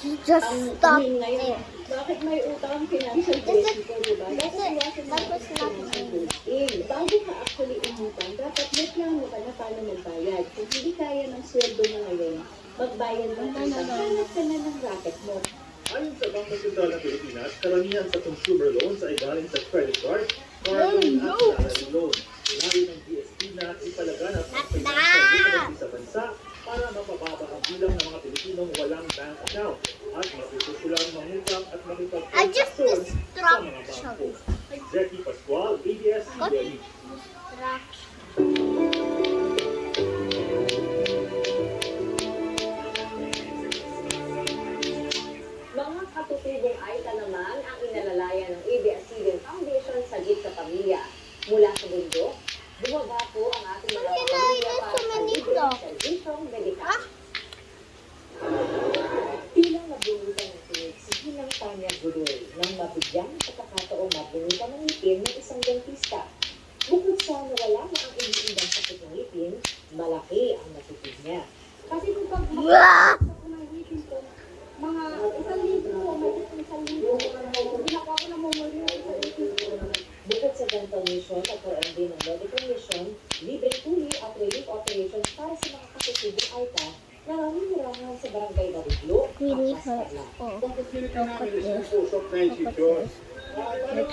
Just stop Ngayon, there. bakit may utang financial blessing ko, diba? Dapat iwasan mo ang financial blessing. Bago ka actually umutang, dapat may plano ka na paano magbayad. Kung hindi kaya ng sweldo mo ngayon, magbayad ng utang, hanap ka na ng racket mo. Ayon sa Bangko Sentral ng Pilipinas, karamihan sa consumer loans ay galing sa credit card, car loan at salary loan. Lari ng DSP na ipalaganap ang financial literacy sa bansa para mapababa ang bilang ng mga Pilipinong walang bank account at matutusulang mangutang at I just makipagtransaksyon sa mga distraction. bangko. Jackie Pascual, ABS-CBN. Distraction. Mga katutubong Aita naman ang inalalaya ng ABS-CBN Foundation sa Git sa Pamilya. Mula sa bundok, bumaba po ang ating mga pamilya para sa libreng serbisyong medikal. Bilang nabunutan ng tinig si Ginang Tanya Guroy nang mabigyan sa pagkakataong mabunutan ng ngipin ng isang dentista. Bukod sa nawala na ang iniindang sakit ng ngipin, malaki ang natipid niya. Kasi kung pag ng ngipin ko, mga 1,000 o may 1,000, hindi na ako namumuli ng 1,000. Bukod sa dental mission, nagkaroon din ng medical mission, libreng tuli at relief operations para sa mga katutubong Aita na nangingirangan sa barangay Bariglo Really at hurt. Pastarla. Oh, Look at this. Look Let's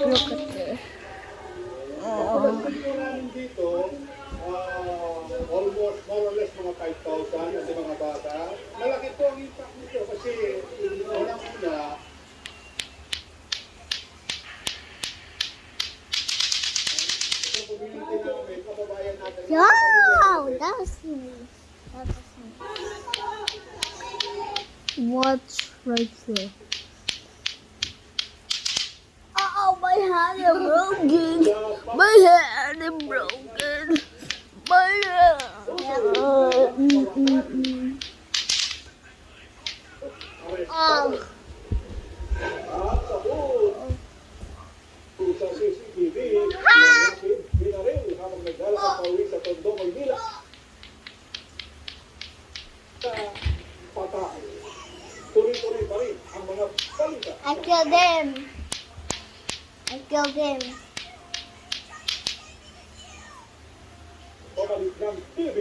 look at this. namin dito, almost more or less mga 5,000 kasi mga bata. Malaki po ang impact nito kasi unang-una, itong community namin, kababayan natin. Yo, that was me. That was me. What's right there? Oh, my hand is broken. My hand is broken. My hand. Oh. At sa buong sa CCTV, binaril habang naglalakad pa uwi sa Tondo, Maynila. Sa patay. Tuloy-tuloy pa rin ang mga balita. I killed him. I killed him. Pabalik ng TV.